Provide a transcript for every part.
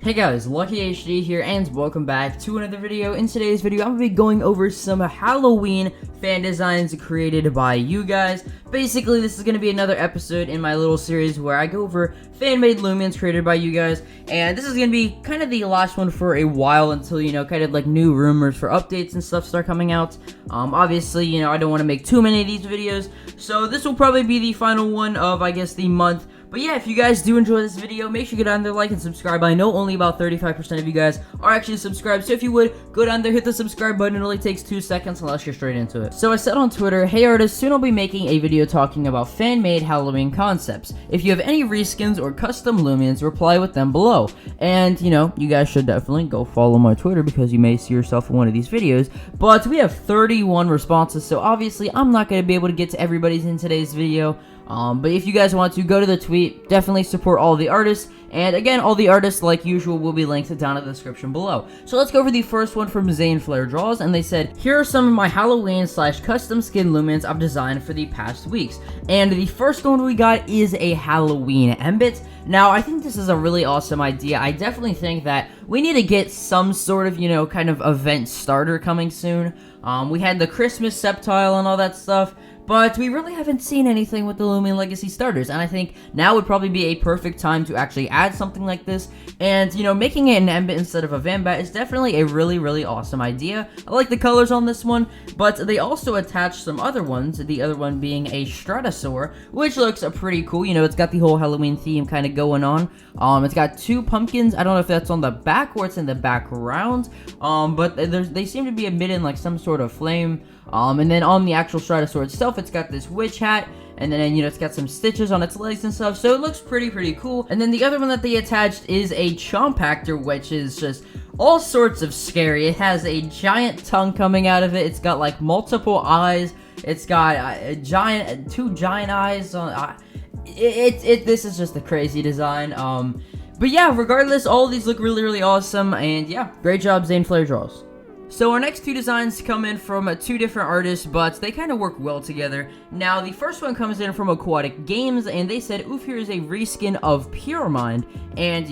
Hey guys, LuckyHD here, and welcome back to another video. In today's video, I'm going to be going over some Halloween fan designs created by you guys. Basically, this is going to be another episode in my little series where I go over fan-made Loomians created by you guys, and this is going to be kind of the last one for a while until, kind of like new rumors for updates and stuff start coming out. Obviously, I don't want to make too many of these videos, so this will probably be the final one of, I guess, the month. But yeah, if you guys do enjoy this video, make sure you go down there, like, and subscribe. I know only about 35% of you guys are actually subscribed, so if you would, go down there, hit the subscribe button. It only takes 2 seconds, and let's get straight into it. So I said on Twitter, hey artists, soon I'll be making a video talking about fan-made Halloween concepts. If you have any reskins or custom Loomians, reply with them below. And, you guys should definitely go follow my Twitter because you may see yourself in one of these videos. But we have 31 responses, so obviously I'm not going to be able to get to everybody's in today's video. But if you guys want to, go to the tweet, definitely support all the artists, and again, all the artists, like usual, will be linked down in the description below. So let's go over the first one from zanedraws, and they said, here are some of my Halloween/custom skin Loomians I've designed for the past weeks. And the first one we got is a Halloween Embit. Now, I think this is a really awesome idea. I definitely think that we need to get some sort of, kind of event starter coming soon. We had the Christmas Septile and all that stuff, but we really haven't seen anything with the Loomian Legacy starters, and I think now would probably be a perfect time to actually add something like this, and, making it an Embit instead of a Vambat is definitely a really, really awesome idea. I like the colors on this one, but they also attached some other ones, the other one being a Stratosaur, which looks pretty cool. It's got the whole Halloween theme kind of going on. It's got 2 pumpkins. I don't know if that's on the back or it's in the background, but they seem to be emitting, like, some sort of flame. And then on the actual Stratosaur itself, it's got this witch hat, and then, it's got some stitches on its legs and stuff, so it looks pretty cool. And then the other one that they attached is a Chompactor, which is just all sorts of scary. It has a giant tongue coming out of it. It's got, like, multiple eyes. It's got two giant eyes. This is just a crazy design. But yeah, regardless, all of these look really, really awesome, and yeah, great job, zanedraws. So our next 2 designs come in from 2 different artists, but they kind of work well together. Now, the first one comes in from Aquatic Games, and they said, oof, here is a reskin of Pure Mind. And,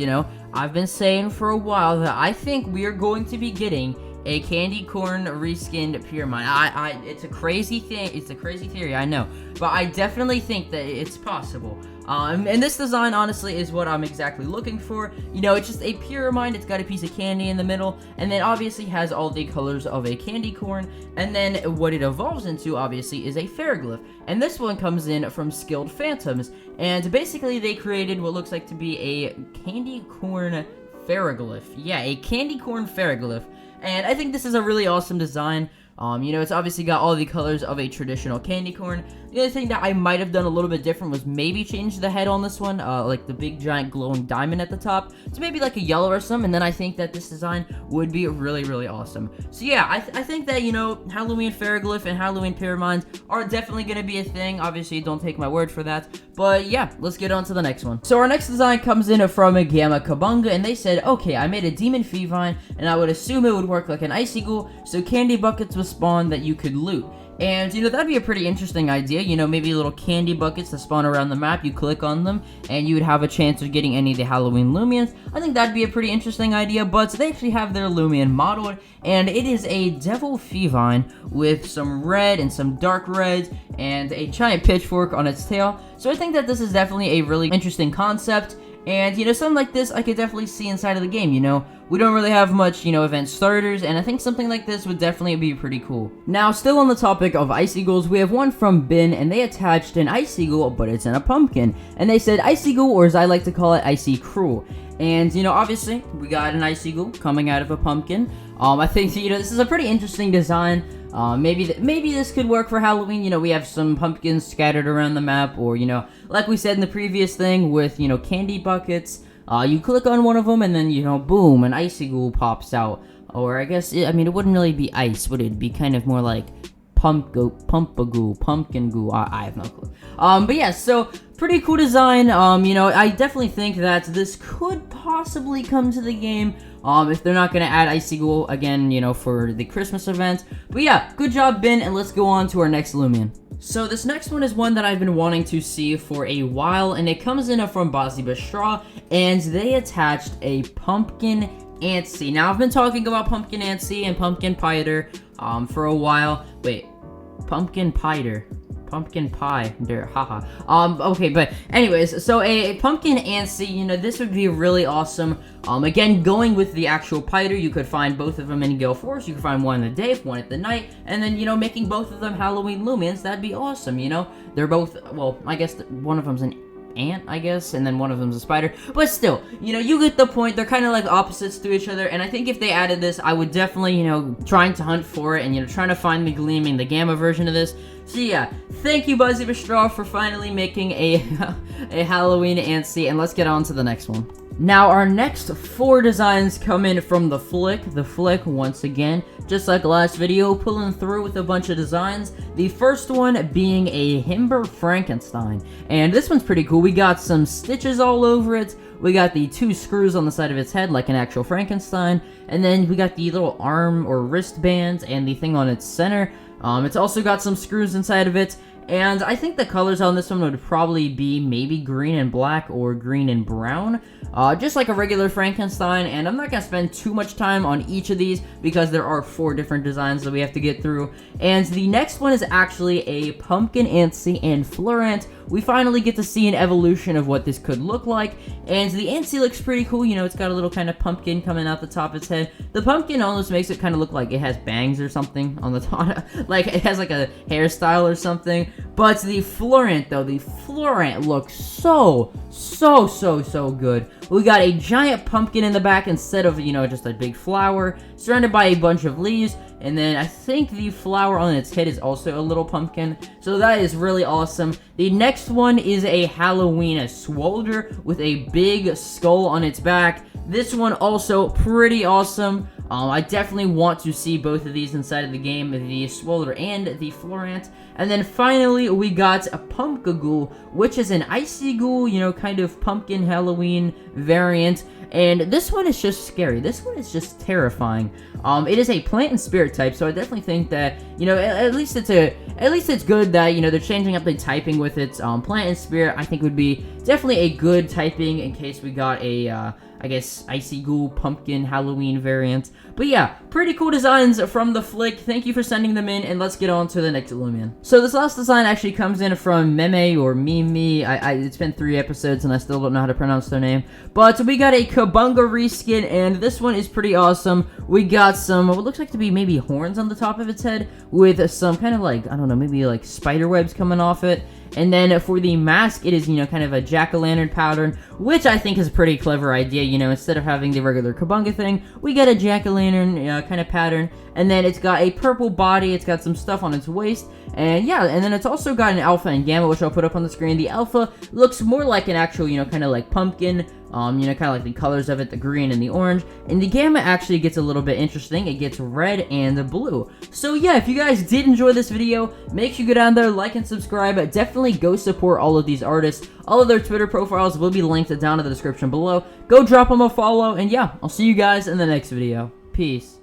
I've been saying for a while that I think we are going to be getting a candy corn reskinned Pure Mind. It's a crazy thing. It's a crazy theory, I know, but I definitely think that it's possible. And this design, honestly, is what I'm exactly looking for. It's just a Pure Mind. It's got a piece of candy in the middle, and then obviously has all the colors of a candy corn. And then what it evolves into, obviously, is a ferroglyph. And this one comes in from Skilled Phantoms. And basically, they created what looks like to be a candy corn ferroglyph. Yeah, a candy corn ferroglyph. And I think this is a really awesome design. It's obviously got all the colors of a traditional candy corn. The other thing that I might have done a little bit different was maybe change the head on this one, like the big giant glowing diamond at the top, to maybe like a yellow or something, and then I think that this design would be really, really awesome. So yeah, I think that, Halloween Ferroglyph and Halloween Pure Minds are definitely going to be a thing. Obviously, don't take my word for that, but yeah, let's get on to the next one. So our next design comes in from Gamma Kabunga, and they said, okay, I made a Demon Feline, and I would assume it would work like an Icy Eagle, so candy buckets would spawn that you could loot. And, that'd be a pretty interesting idea, maybe little candy buckets that spawn around the map, you click on them, and you would have a chance of getting any of the Halloween Loomians. I think that'd be a pretty interesting idea, but they actually have their Loomian modeled, and it is a Devil Feline with some red and some dark reds, and a giant pitchfork on its tail. So I think that this is definitely a really interesting concept. And, something like this I could definitely see inside of the game, We don't really have much, event starters, and I think something like this would definitely be pretty cool. Now, still on the topic of Icy Eagles, we have one from Bin, and they attached an Icy Eagle, but it's in a pumpkin. And they said Icy Eagle, or as I like to call it, Icy Cruel. And, obviously, we got an Icy Eagle coming out of a pumpkin. I think, this is a pretty interesting design. Maybe this could work for Halloween. We have some pumpkins scattered around the map, or, like we said in the previous thing with, candy buckets. You click on one of them, and then, boom, an Icy Eagle pops out. Or I guess, it wouldn't really be ice, would it? It'd be kind of more like pumpkin goo. I have no clue. But yeah, so pretty cool design. I definitely think that this could possibly come to the game. If they're not gonna add Icy Eagle again, for the Christmas event. But yeah, good job, Ben, and let's go on to our next Loomian. So this next one is one that I've been wanting to see for a while, and it comes in from MystkYT, and they attached a pumpkin Antsy. Now, I've been talking about pumpkin Antsy and pumpkin Piter for a while. Wait, pumpkin Piter. Pumpkin pie, there, haha. Okay, but anyways, so a pumpkin Antsy, you know, this would be really awesome. Again, going with the actual Piter, you could find both of them in Gale Force. You could find one in the day, one at the night, and then, you know, making both of them Halloween Loomians, that'd be awesome, you know? They're both, well, I guess one of them's an ant, I guess, and then one of them's a spider, but still, you know, you get the point. They're kind of like opposites to each other, and I think if they added this, I would definitely, you know, trying to hunt for it, and, you know, trying to find the Gleaming, the Gamma version of this. So yeah, thank you, MystkYT, for finally making a Halloween Antsy, and let's get on to the next one. Now, our next 4 designs come in from the Flick. The Flick, once again, just like last video, pulling through with a bunch of designs. The first one being a Himber Frankenstein. And this one's pretty cool. We got some stitches all over it. We got the 2 screws on the side of its head, like an actual Frankenstein. And then we got the little arm or wristbands and the thing on its center. It's also got some screws inside of it. And I think the colors on this one would probably be maybe green and black or green and brown. Just like a regular Frankenstein, and I'm not going to spend too much time on each of these because there are 4 different designs that we have to get through. And the next one is actually a Pumpkin Antsy and Florant. We finally get to see an evolution of what this could look like, and the Antsy looks pretty cool. You know, it's got a little kind of pumpkin coming out the top of its head. The pumpkin almost makes it kind of look like it has bangs or something on the top, like it has like a hairstyle or something. But the Florant, though, the Florant looks so good. We got a giant pumpkin in the back instead of, you know, just a big flower, surrounded by a bunch of leaves. And then I think the flower on its head is also a little pumpkin. So that is really awesome. The next one is a Halloween Swolder with a big skull on its back. This one also pretty awesome. I definitely want to see both of these inside of the game, the Swolder and the Florant. And then finally, we got a Pumpkaghoul, which is an Icy Eagle, you know, kind of pumpkin Halloween variant. And this one is just scary. This one is just terrifying. It is a plant and spirit type, so I definitely think that, you know, at least it's good that, you know, they're changing up the typing with its plant and spirit. I think would be definitely a good typing in case we got a I guess, Icy Eagle pumpkin Halloween variant. But yeah, pretty cool designs from the Flick. Thank you for sending them in, and let's get on to the next Loomian. So this last design actually comes in from Meme or Mimi. It's been 3 episodes, and I still don't know how to pronounce their name. But we got a Kabunga reskin, and this one is pretty awesome. We got some, what looks like to be maybe horns on the top of its head, with some kind of like, I don't know, maybe like spider webs coming off it. And then for the mask, it is, you know, kind of a jack-o'-lantern pattern, which I think is a pretty clever idea. You know, instead of having the regular Kabunga thing, we get a jack-o'-lantern kind of pattern. And then it's got a purple body, it's got some stuff on its waist, and yeah, and then it's also got an alpha and gamma, which I'll put up on the screen. The alpha looks more like an actual, you know, kind of like pumpkin, you know, kind of like the colors of it, the green and the orange. And the gamma actually gets a little bit interesting. It gets red and blue. So yeah, if you guys did enjoy this video, make sure you go down there, like and subscribe. Definitely go support all of these artists. All of their Twitter profiles will be linked down in the description below. Go drop them a follow, and yeah, I'll see you guys in the next video. Peace.